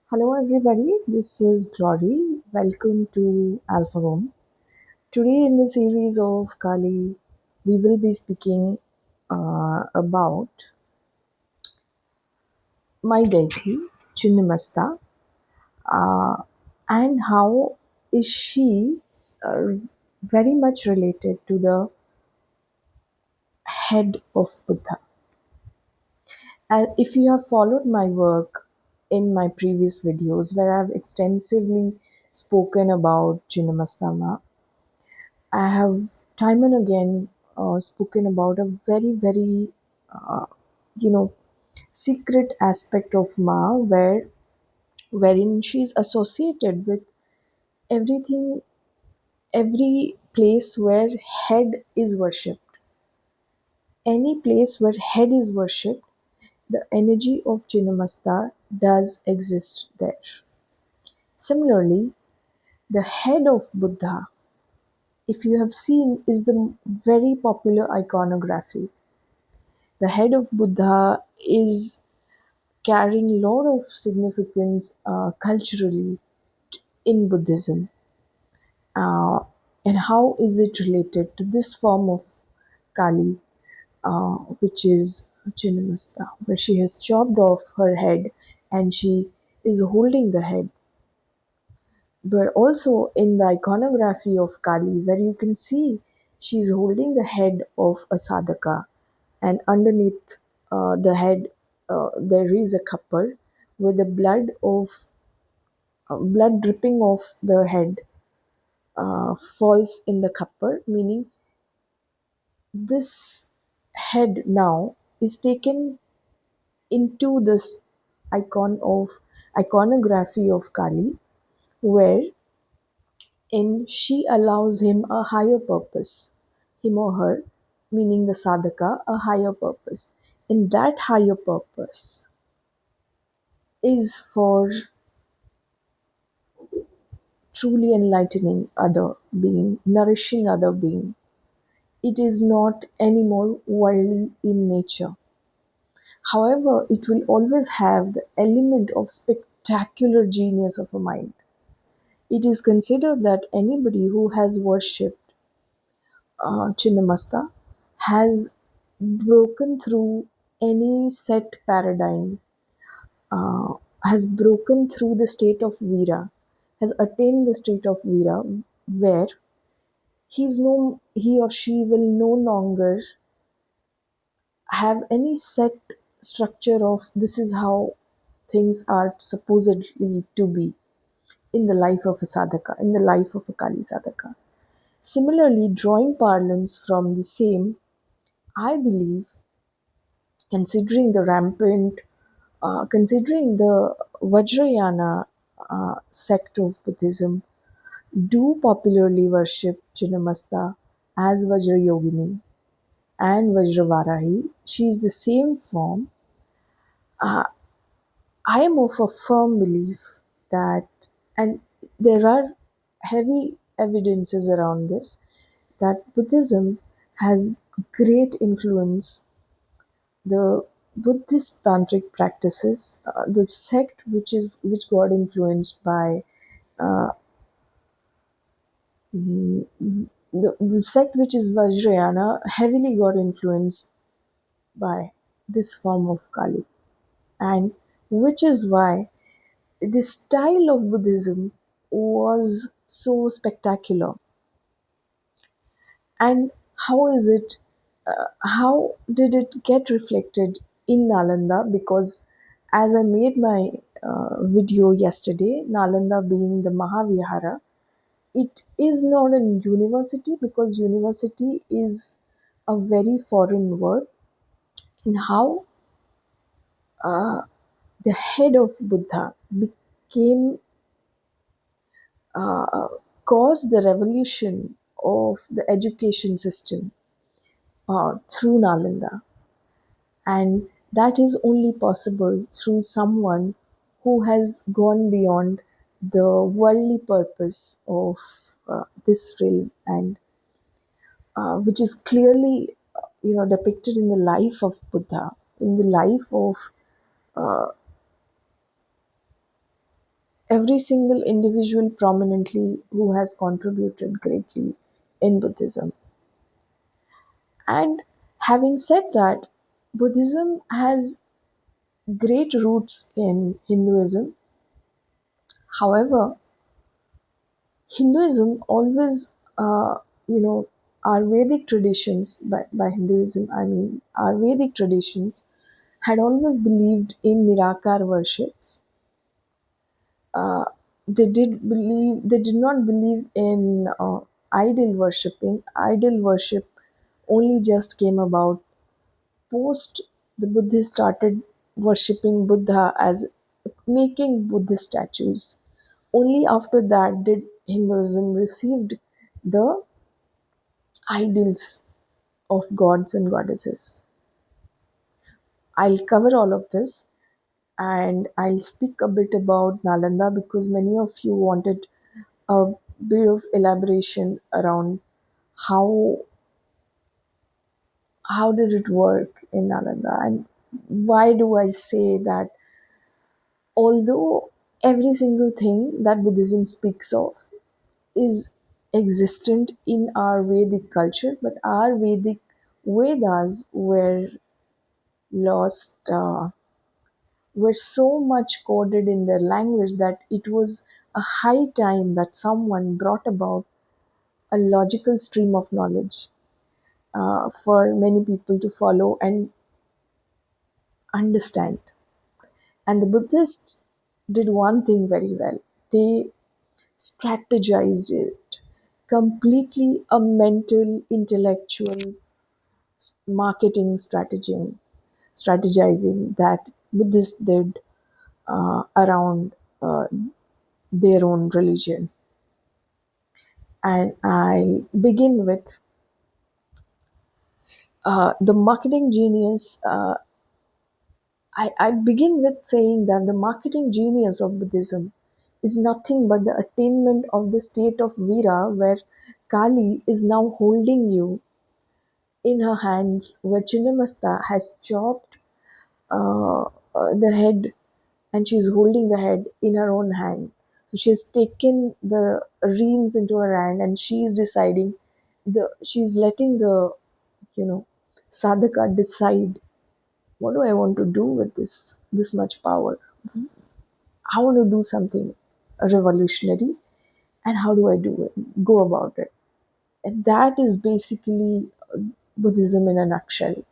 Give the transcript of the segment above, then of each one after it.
Hello, everybody. This is Glory. Welcome to Alpha Home. Today, in the series of Kali, we will be speaking about my deity, Chinnamasta, uh, and how is she very much related to the head of Buddha. And if you have followed my work in my previous videos, where I've extensively spoken about Chinnamastama, I have time and again spoken about a very, you know, secret aspect of Ma, wherein she's associated with everything, every place where head is worshipped. Any place where head is worshipped, the energy of Chinnamasta does exist there. Similarly, the head of Buddha, if you have seen, is the very popular iconography. The head of Buddha is carrying a lot of significance culturally in Buddhism. Uh, and how is it related to this form of Kali, which is Chinnamasta, where she has chopped off her head and she is holding the head. But also in the iconography of Kali, where you can see she's holding the head of a sadhaka, and underneath the head there is a copper where the blood dripping off the head falls in the copper, meaning this head now is taken into this iconography of Kali, where in she allows him a higher purpose, him or her, meaning the sadhaka, a higher purpose. And that higher purpose is for truly enlightening other being, nourishing other being. It is not anymore worldly in nature. However, it will always have the element of spectacular genius of a mind. It is considered that anybody who has worshipped Chinnamasta has broken through any set paradigm, uh, has broken through the state of Vira, has attained the state of Vira, where he or she will no longer have any set structure of this is how things are supposedly to be in the life of a sadhaka, in the life of a Kali sadhaka. Similarly, drawing parlance from the same, I believe, considering the Vajrayana sect of Buddhism, do popularly worship Chinnamasta as Vajrayogini and Vajravarahi. She is the same form. I am of a firm belief that, and there are heavy evidences around this, that Buddhism has great influence. The Buddhist tantric practices, the sect which got influenced by the sect which is Vajrayana, heavily got influenced by this form of Kali, and which is why the style of Buddhism was so spectacular. And how is it, how did it get reflected in Nalanda? Because as I made my video yesterday, Nalanda being the Mahavihara, it is not a university because university is a very foreign word. And how the head of Buddha became caused the revolution of the education system through Nalanda. And that is only possible through someone who has gone beyond the worldly purpose of this realm, and which is clearly depicted in the life of Buddha, in the life of every single individual prominently who has contributed greatly in Buddhism. And having said that, Buddhism has great roots in Hinduism. However, Hinduism always, you know, our Vedic traditions, by Hinduism, I mean, our Vedic traditions had always believed in Nirakar worships. They did not believe in idol worshipping. Idol worship only just came about post the Buddhists started worshipping Buddha as making Buddhist statues. Only after that did Hinduism received the idols of gods and goddesses. I'll cover all of this and I'll speak a bit about Nalanda because many of you wanted a bit of elaboration around how how did it work in Nalanda, and why do I say that although every single thing that Buddhism speaks of is existent in our Vedic culture, but our Vedic Vedas lost, were so much coded in their language that it was a high time that someone brought about a logical stream of knowledge for many people to follow and understand. And the Buddhists did one thing very well. They strategized it completely, a mental, intellectual marketing strategizing that Buddhists did around uh, their own religion. And I'll begin with the marketing genius. I begin with saying that the marketing genius of Buddhism is nothing but the attainment of the state of Vira, where Kali is now holding you in her hands, where Chinnamasta has chopped the head and she's holding the head in her own hand. So she's taken the reins into her hand and she's deciding she's letting the you know sadhaka decide, what do I want to do with this much power? I want to do something revolutionary, and how do I do it? Go about it. And that is basically Buddhism in a nutshell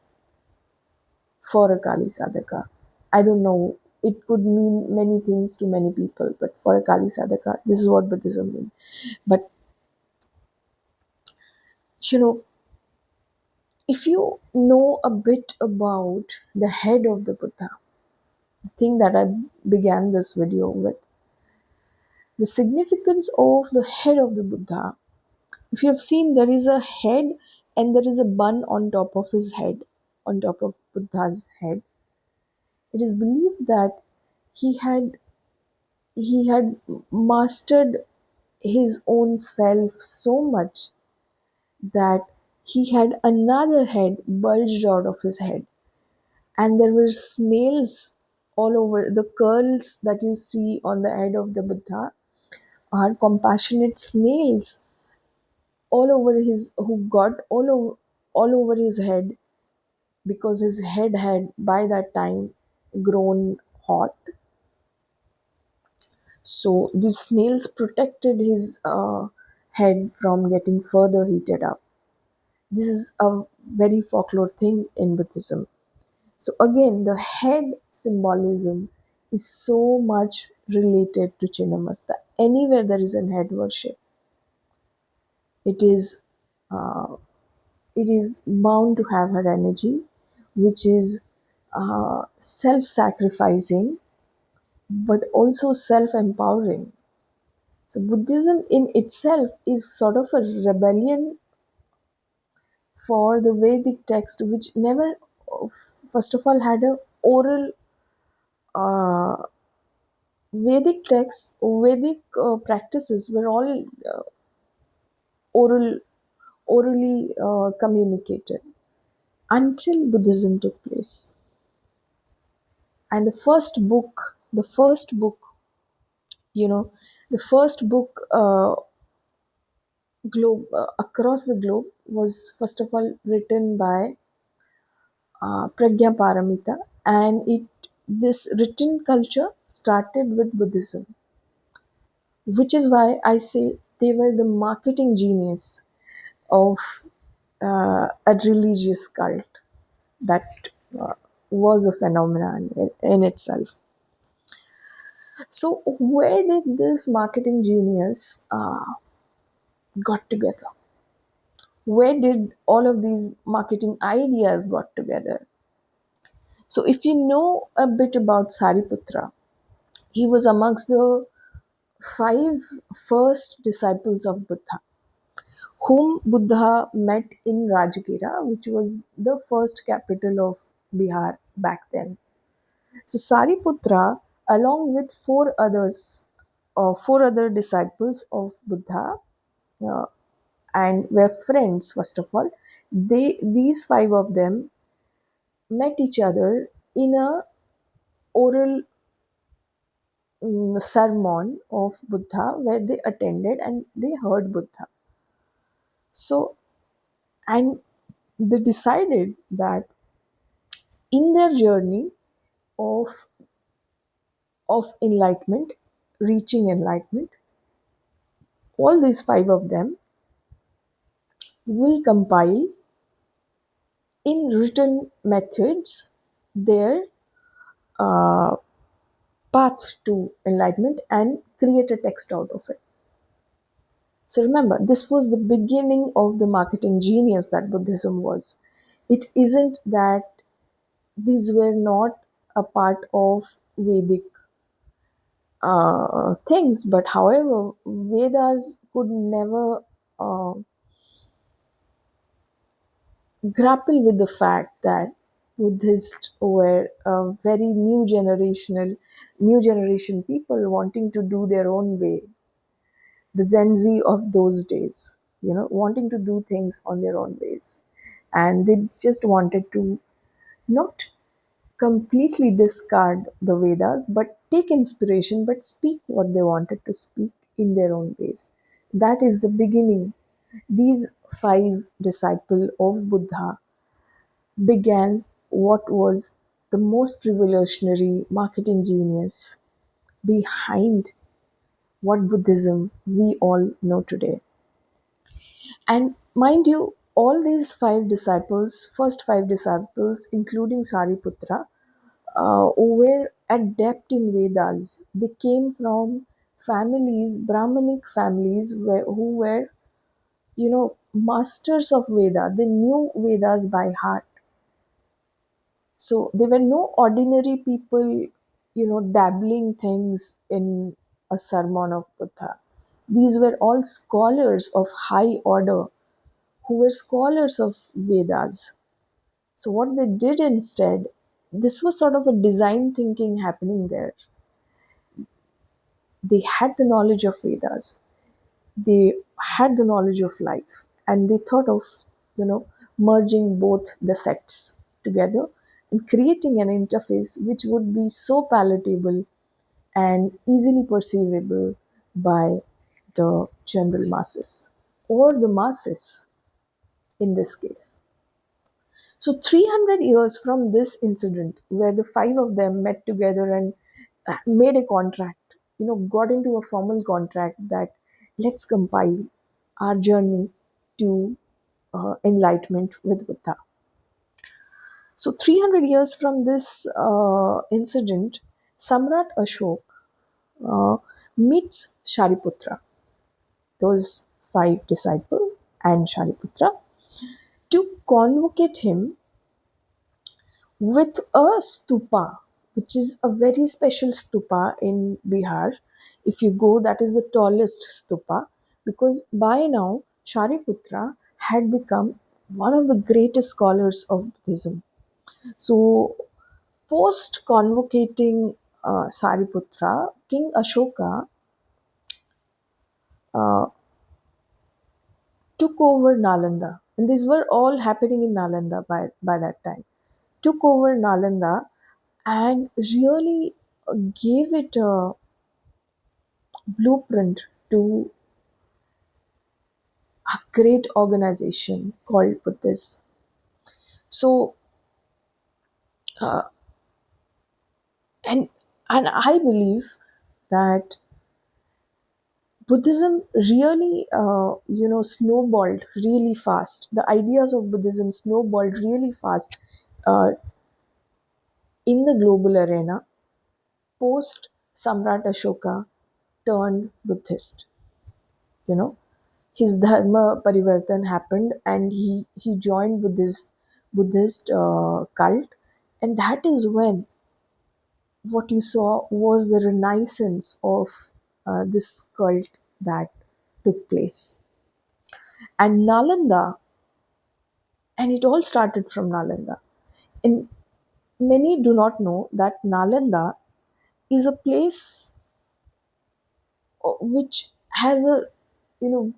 for a Kali Sadhaka. I don't know, it could mean many things to many people, but for a Kali Sadhaka, this is what Buddhism means. But you know, if you know a bit about the head of the Buddha, the thing that I began this video with, the significance of the head of the Buddha. If you have seen, there is a head and there is a bun on top of his head, on top of Buddha's head. It is believed that he had he had mastered his own self so much that he had another head bulged out of his head, and there were snails all over. The curls that you see on the head of the Buddha are compassionate snails all over his who got all over his head because his head had by that time grown hot. So these snails protected his head from getting further heated up. This is a very folklore thing in Buddhism. So again, the head symbolism is so much related to Chinnamasta. Anywhere there is an head worship, it is uh, it is bound to have her energy, which is self-sacrificing but also self-empowering. So Buddhism in itself is sort of a rebellion for the Vedic text, which never, first of all, had a oral uh, Vedic texts. Vedic practices were all oral, orally communicated until Buddhism took place. And the first book You know, the first book across the globe was first of all written by Pragya Paramita, and it this written culture started with Buddhism, which is why I say they were the marketing genius of a religious cult that uh, was a phenomenon in itself. So, where did this marketing genius got together? Where did all of these marketing ideas got together? So, if you know a bit about Sariputra, he was amongst the five first disciples of Buddha, whom Buddha met in Rajagiri, which was the first capital of Bihar back then. So Sariputra, along with four other disciples of Buddha, uh, and were friends. First of all, these five of them met each other in a oral sermon of Buddha where they attended and they heard Buddha. So, and they decided that in their journey of enlightenment, reaching enlightenment, all these five of them will compile in written methods their uh, path to enlightenment and create a text out of it. So remember, this was the beginning of the marketing genius that Buddhism was. It isn't that these were not a part of Vedic things, but however, Vedas could never uh, grapple with the fact that Buddhists were a very new generation people wanting to do their own way, the Gen Z of those days, wanting to do things on their own ways. And they just wanted to not completely discard the Vedas, but take inspiration, but speak what they wanted to speak in their own ways. That is the beginning. These five disciples of Buddha began what was the most revolutionary marketing genius behind what Buddhism we all know today. And mind you, all these first five disciples, including Sariputra, were adept in Vedas. They came from Brahmanic families who were, masters of Veda. They knew Vedas by heart. So there were no ordinary people, dabbling things in a sermon of Buddha. These were all scholars of high order who were scholars of Vedas. So what they did instead, this was sort of a design thinking happening there. They had the knowledge of Vedas, they had the knowledge of life, and they thought of, merging both the sects together and creating an interface which would be so palatable and easily perceivable by the general masses or the masses in this case. So 300 years from this incident, where the five of them met together and made a contract, got into a formal contract that let's compile our journey to enlightenment with Buddha. So 300 years from this incident, Samrat Ashok uh, meets Shariputra, those five disciples, and Shariputra, to convocate him with a stupa, which is a very special stupa in Bihar. If you go, that is the tallest stupa, because by now Shariputra had become one of the greatest scholars of Buddhism. So, post convocating Sariputra, King Ashoka uh, took over Nalanda, and these were all happening in Nalanda by that time. Took over Nalanda and really gave it blueprint to a great organization called Buddhist. So, and I believe that Buddhism really, snowballed really fast. The ideas of Buddhism snowballed really fast uh, in the global arena post Samrat Ashoka turned Buddhist. You know, his dharma parivartan happened, and he joined Buddhist cult, and that is when what you saw was the renaissance of this cult that took place. And Nalanda, and it all started from Nalanda. And many do not know that Nalanda is a place which has a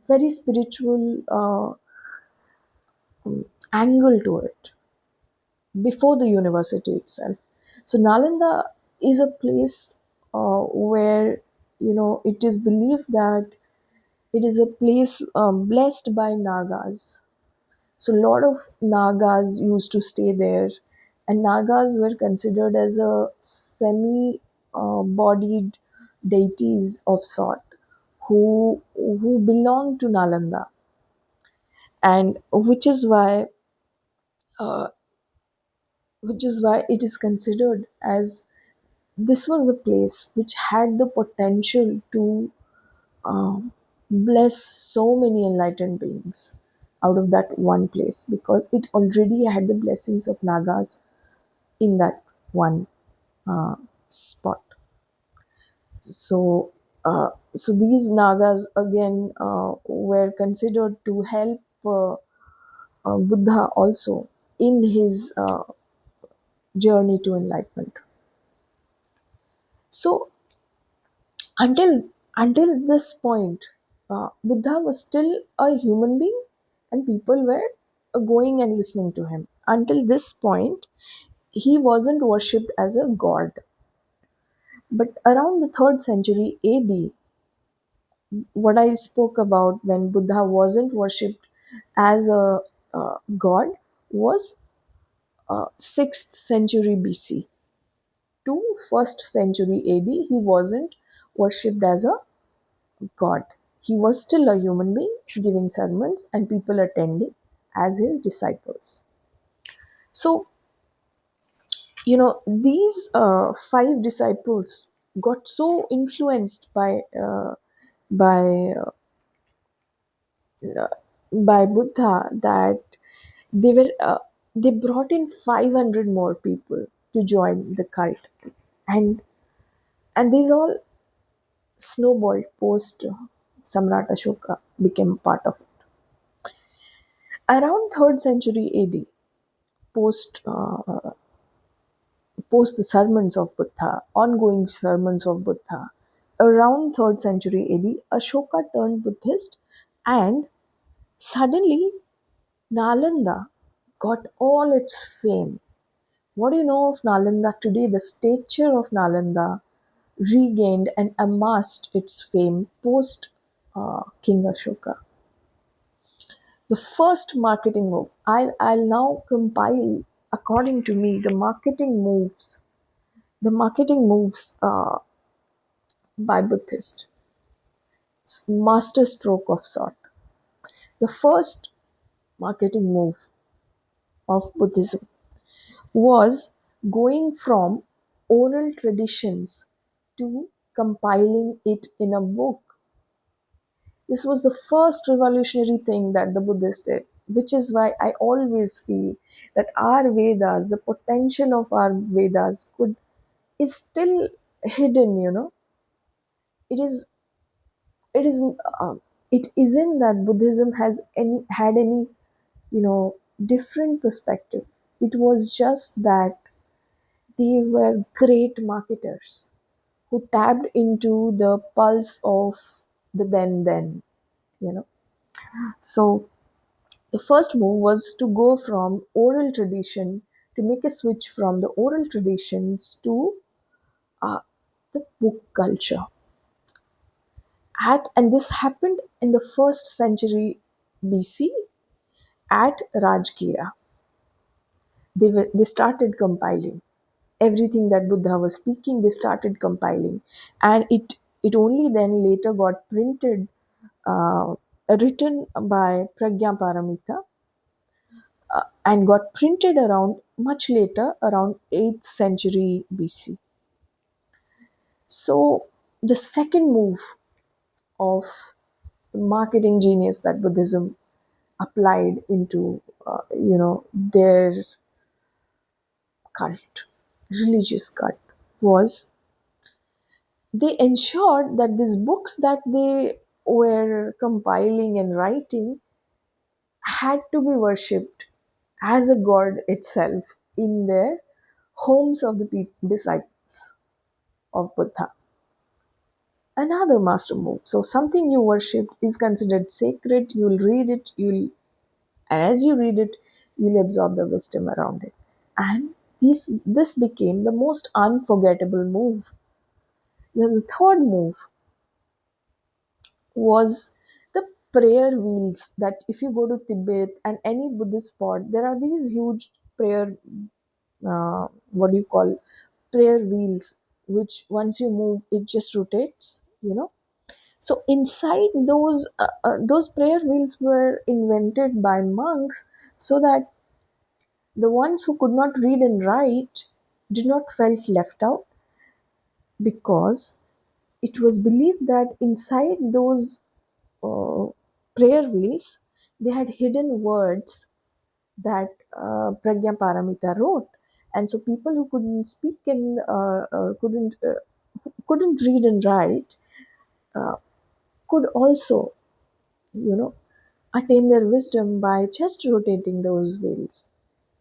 very spiritual angle to it before the university itself. So Nalanda is a place where it is believed that it is a place blessed by Nagas. So a lot of Nagas used to stay there, and Nagas were considered as a semi-bodied deities of sort who belong to Nalanda, and which is why it is considered as this was a place which had the potential to bless so many enlightened beings out of that one place, because it already had the blessings of Nagas in that one spot. So these Nagas again were considered to help Buddha also in his journey to enlightenment. So until until this point, Buddha was still a human being, and people were going and listening to him. Until this point, he wasn't worshipped as a god. But around the third century AD, what I spoke about when Buddha wasn't worshipped as a god was 6th century BC to 1st century AD. He wasn't worshipped as a god. He was still a human being giving sermons and people attending as his disciples. So, these five disciples got so influenced by by Buddha that they were they brought in 500 more people to join the cult, and these all snowballed post Samrat Ashoka became part of it. Around 3rd century AD, post post the sermons of Buddha, ongoing sermons of Buddha, around 3rd century AD, Ashoka turned Buddhist, and suddenly Nalanda got all its fame. What do you know of Nalanda today? The stature of Nalanda regained and amassed its fame post King Ashoka. The first marketing move, I'll now compile, according to me, the marketing moves by Buddhist, master stroke of sort. The first marketing move of Buddhism was going from oral traditions to compiling it in a book. This was the first revolutionary thing that the Buddhists did, which is why I always feel that our Vedas, the potential of our Vedas, is still hidden. It is it is uh, it isn't that Buddhism has any different perspective. It was just that they were great marketers who tapped into the pulse of the then. You know, so the first move was to go from oral tradition to make a switch from the oral traditions to uh, the book culture. And this happened in the first century BC at Rajgira. They started compiling everything that Buddha was speaking. They started compiling, and it only then later got printed, uh, written by Pragya Paramita, and got printed around much later, around 8th century BC. So the second move of marketing genius that Buddhism applied into their cult, religious cult, was they ensured that these books that they were compiling and writing had to be worshipped as a god itself in their homes of the disciples of Buddha. Another master move. So something you worship is considered sacred. You'll read it. And as you read it, you'll absorb the wisdom around it. And this became the most unforgettable move. The third move was the prayer wheels. That if you go to Tibet and any Buddhist spot, there are these huge prayer, what do you call, prayer wheels, which once you move, it just rotates. So inside those prayer wheels were invented by monks so that the ones who could not read and write did not felt left out, because it was believed that inside those uh, prayer wheels they had hidden words that Pragya Paramita wrote, and so people who couldn't speak and couldn't read and write could also, you know, attain their wisdom by just rotating those wheels.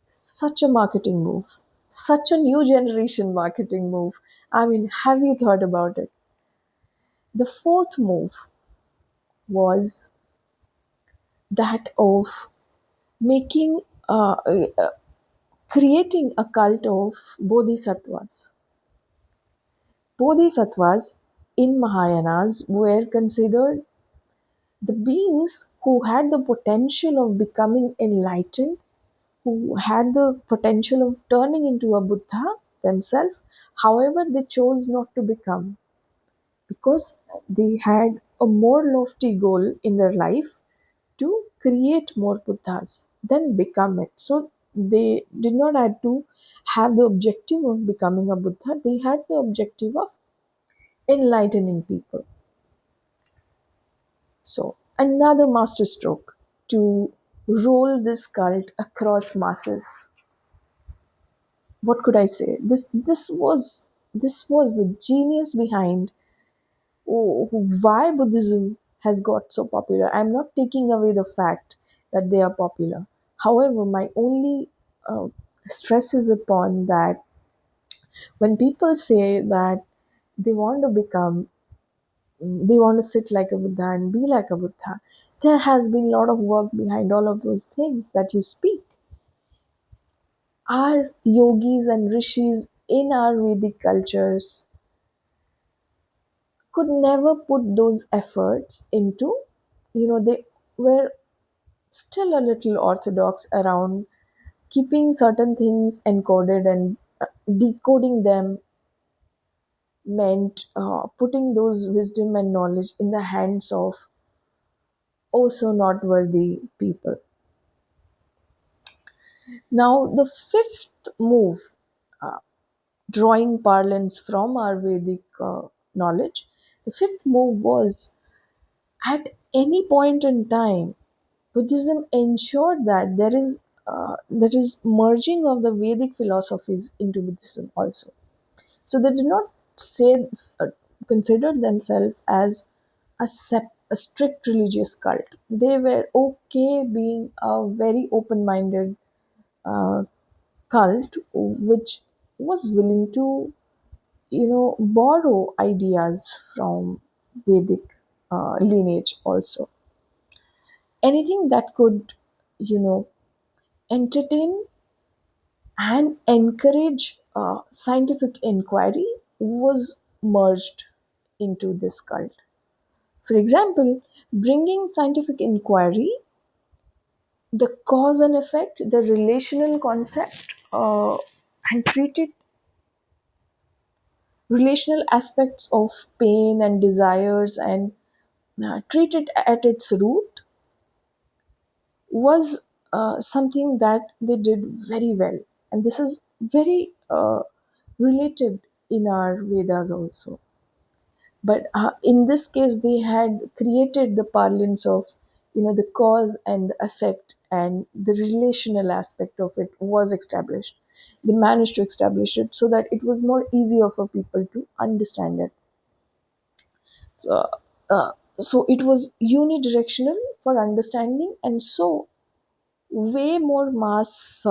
Such a marketing move. Such a new generation marketing move. I mean, have you thought about it? The fourth move was that of making, creating a cult of bodhisattvas. Bodhisattvas in Mahayanas were considered the beings who had the potential of becoming enlightened, who had the potential of turning into a Buddha themselves. However, they chose not to become, because they had a more lofty goal in their life to create more Buddhas than become it. So they did not have to have the objective of becoming a Buddha, they had the objective of enlightening people. So another masterstroke to roll this cult across masses. What could I say? This was the genius behind why Buddhism has got so popular. I'm not taking away the fact that they are popular. However, my only stress is upon that when people say that they want to become, they want to sit like a Buddha and be like a Buddha, there has been a lot of work behind all of those things that you speak. Our yogis and rishis in our Vedic cultures could never put those efforts into, they were still a little orthodox around keeping certain things encoded, and decoding them meant putting those wisdom and knowledge in the hands of oh so not worthy people. Now, the fifth move, drawing parlance from our Vedic knowledge, the fifth move was at any point in time, Buddhism ensured that there is merging of the Vedic philosophies into Buddhism also. So they did not say consider themselves as a strict religious cult. They were okay being a very open-minded uh, cult which was willing to borrow ideas from Vedic lineage also. Anything that could you know entertain and encourage scientific inquiry was merged into this cult. For example, bringing scientific inquiry, the cause and effect, the relational concept, and treated relational aspects of pain and desires, and treat it at its root, was something that they did very well. And this is very related in our Vedas also. But in this case, they had created the parlance of, the cause and the effect, and the relational aspect of it was established. They managed to establish it so that it was more easier for people to understand it. So, so it was unidirectional for understanding, and so way more mass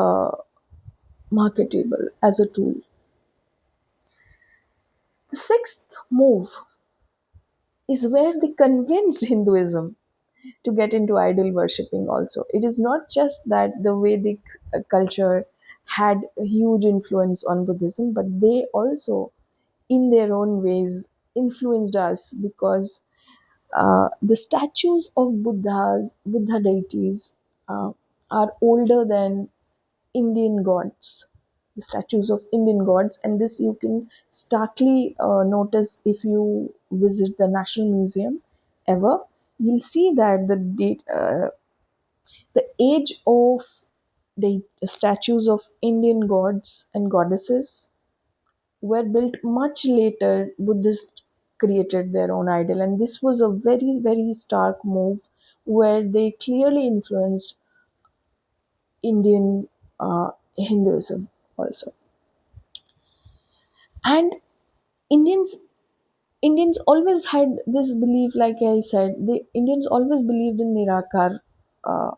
marketable as a tool. The sixth move is where they convinced Hinduism to get into idol worshipping also. It is not just that the Vedic culture had a huge influence on Buddhism, but they also, in their own ways, influenced us, because the statues of Buddha deities, are older than Indian gods, the statues of Indian gods, and this you can starkly notice if you visit the National Museum ever. You'll see that the age of the statues of Indian gods and goddesses were built much later. Buddhists created their own idol, and this was a very, very stark move where they clearly influenced Indian Hinduism also. And Indians Indians always had this belief, like I said, the Indians always believed in Nirakar uh,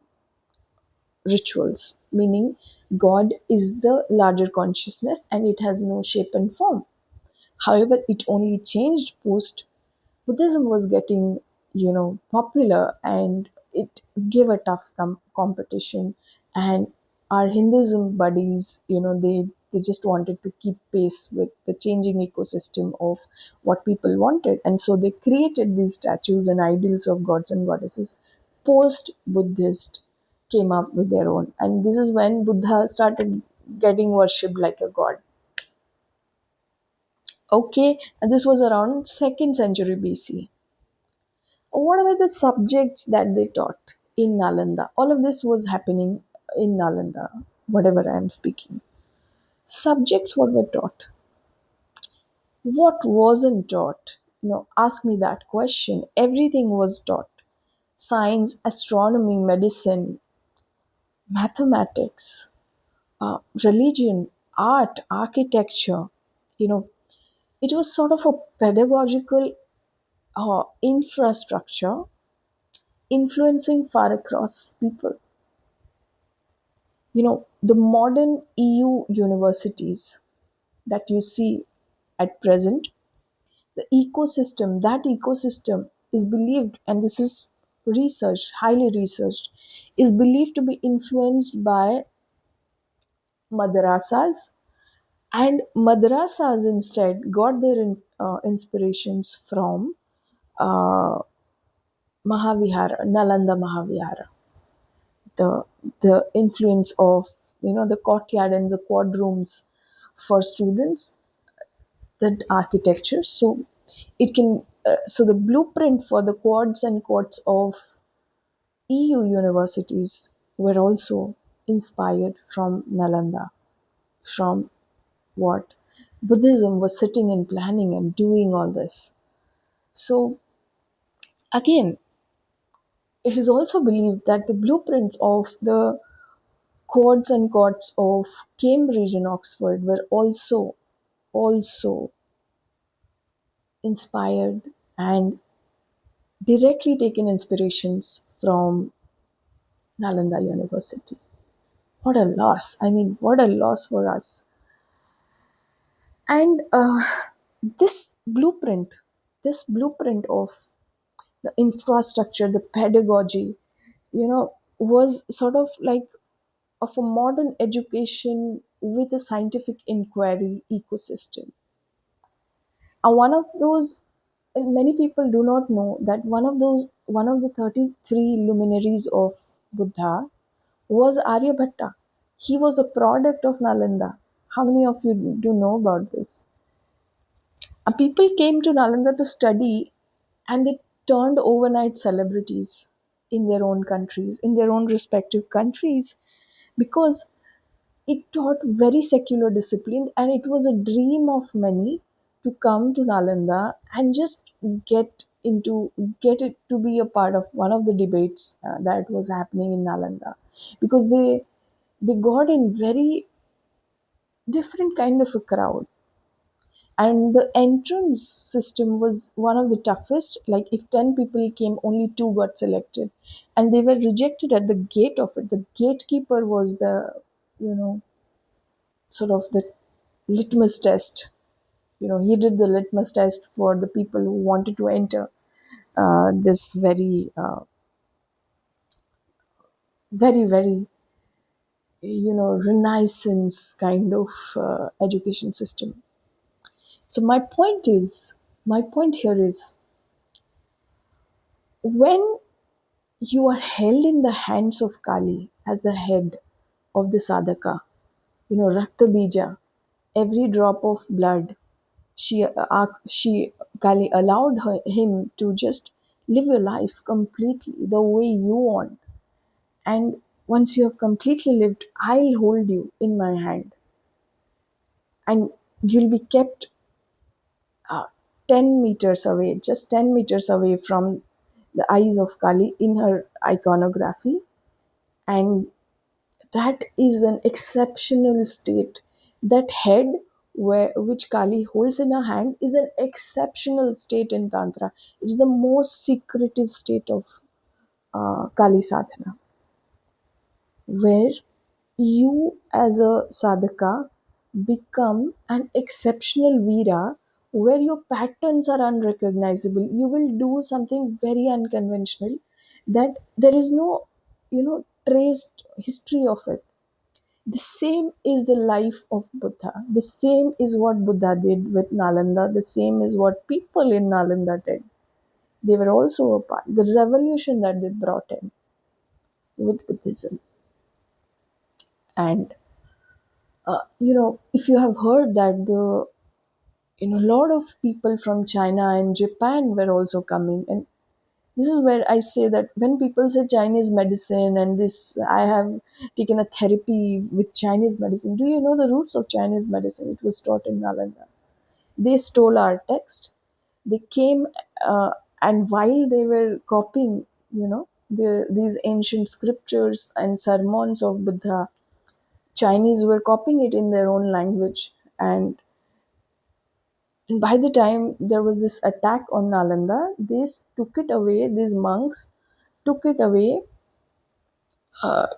rituals, meaning God is the larger consciousness and it has no shape and form. However, it only changed post Buddhism was getting, popular, and it gave a tough competition. And our Hinduism buddies, they just wanted to keep pace with the changing ecosystem of what people wanted, and so they created these statues and idols of gods and goddesses. Post Buddhist came up with their own, and this is when Buddha started getting worshipped like a god. Okay, and this was around 2nd century BC. What were the subjects that they taught in Nalanda? All of this was happening in Nalanda, whatever I am speaking. Subjects, what were taught? What wasn't taught? Ask me that question. Everything was taught: science, astronomy, medicine, mathematics, religion, art, architecture. You know, it was sort of a pedagogical infrastructure influencing far across people. The modern EU universities that you see at present, that ecosystem is believed, and this is researched, highly researched, is believed to be influenced by madrasas, and madrasas instead got their inspirations from uh, Mahavihara, Nalanda Mahavihara. The influence of the courtyard and the quadrooms for students, that architecture. So it can so the blueprint for the quads and courts of EU universities were also inspired from Nalanda, from what Buddhism was sitting and planning and doing all this. So again, it is also believed that the blueprints of the quads and courts of Cambridge and Oxford were also inspired and directly taken inspirations from Nalanda University. What a loss. I mean, what a loss for us. And this blueprint, this blueprint of the infrastructure, the pedagogy, was sort of like of a modern education with a scientific inquiry ecosystem. One of those many people do not know that one of the 33 luminaries of Buddha was Aryabhatta. He was a product of Nalanda. How many of you do know about this? People came to Nalanda to study, and they turned overnight celebrities in their own countries, in their own respective countries, because it taught very secular discipline, and it was a dream of many to come to Nalanda and just get it to be a part of one of the debates that was happening in Nalanda, because they got in very different kind of a crowd, and the entrance system was one of the toughest. Like if 10 people came, only 2 got selected, and they were rejected at the gate of it. The gatekeeper was the, you know, sort of the litmus test. He did the litmus test for the people who wanted to enter this very very renaissance kind of education system. So my point here is, when you are held in the hands of Kali as the head of the sadhaka, Rakta Bija, every drop of blood, she Kali allowed him to just live your life completely the way you want. And once you have completely lived, I'll hold you in my hand, and you'll be kept uh, 10 meters away, just 10 meters away from the eyes of Kali in her iconography. And that is an exceptional state. That head which Kali holds in her hand is an exceptional state in Tantra. It's the most secretive state of Kali sadhana, where you as a sadhaka become an exceptional Veera, where your patterns are unrecognizable. You will do something very unconventional that there is no, traced history of it. The same is the life of Buddha. The same is what Buddha did with Nalanda. The same is what people in Nalanda did. They were also a part. The revolution that they brought in with Buddhism. And, if you have heard that a lot of people from China and Japan were also coming. And this is where I say that when people say Chinese medicine and this, I have taken a therapy with Chinese medicine. Do you know the roots of Chinese medicine? It was taught in Nalanda. They stole our text. They came, and while they were copying, these ancient scriptures and sermons of Buddha, Chinese were copying it in their own language. And by the time there was this attack on Nalanda, they took it away, these monks took it away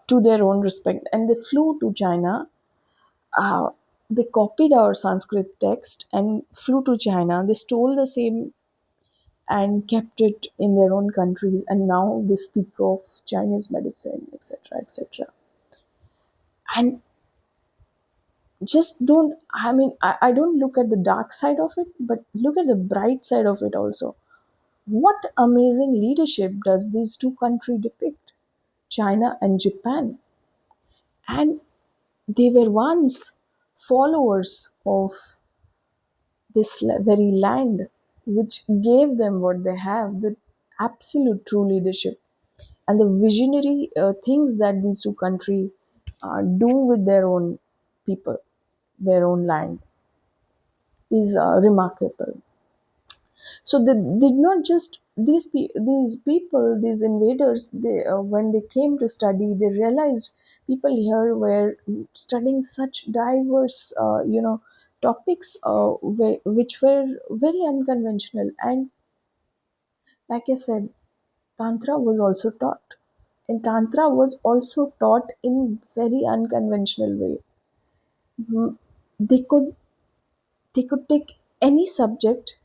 to their own respect, and they flew to China. Uh, they copied our Sanskrit text and flew to China. They stole the same and kept it in their own countries, and now they speak of Chinese medicine, etc., etc. And just don't, I don't look at the dark side of it, but look at the bright side of it also. What amazing leadership does these two countries depict, China and Japan? And they were once followers of this very land, which gave them what they have, the absolute true leadership, and the visionary things that these two countries do with their own people, their own land, is remarkable. So they did not just these people, these invaders. They when they came to study, they realized people here were studying such diverse, topics, which were very unconventional. And like I said, Tantra was also taught, and Tantra was also taught in very unconventional way. Mm, They could they could take any subject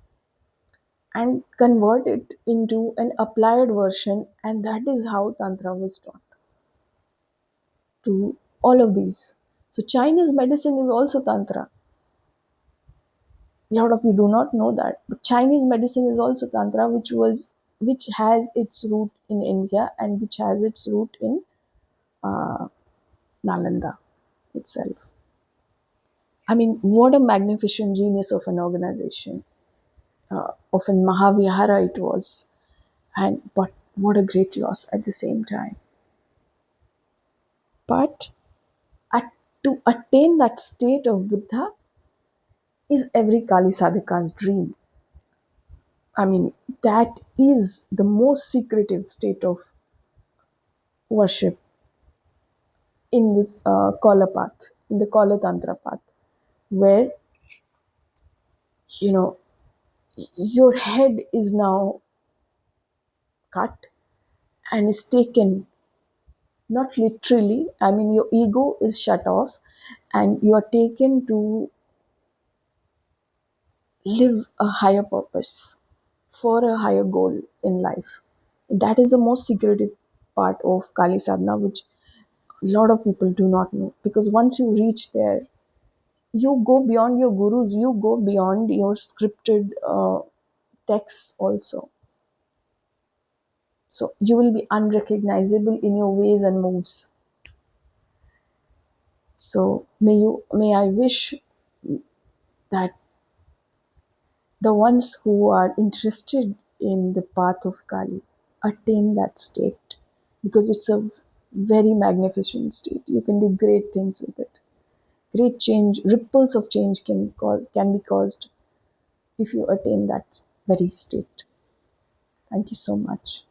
and convert it into an applied version, and that is how Tantra was taught to all of these. So Chinese medicine is also Tantra. A lot of you do not know that. But Chinese medicine is also Tantra, which has its root in India and which has its root in Nalanda itself. I mean, what a magnificent genius of an organization. Of a Mahavihara it was. And but what a great loss at the same time. But at, to attain that state of Buddha is every Kali sadhaka's dream. I mean, that is the most secretive state of worship in this Kala path, in the Kala Tantra path, where, you know, your head is now cut and is taken, not literally, I mean, your ego is shut off and you are taken to live a higher purpose for a higher goal in life. That is the most secretive part of Kali Sadhana, which a lot of people do not know. Because once you reach there, you go beyond your gurus, you go beyond your scripted texts also. So you will be unrecognizable in your ways and moves. So may I wish that the ones who are interested in the path of Kali attain that state, because it's a very magnificent state. You can do great things with it. Great change, ripples of change can be caused if you attain that very state. Thank you so much.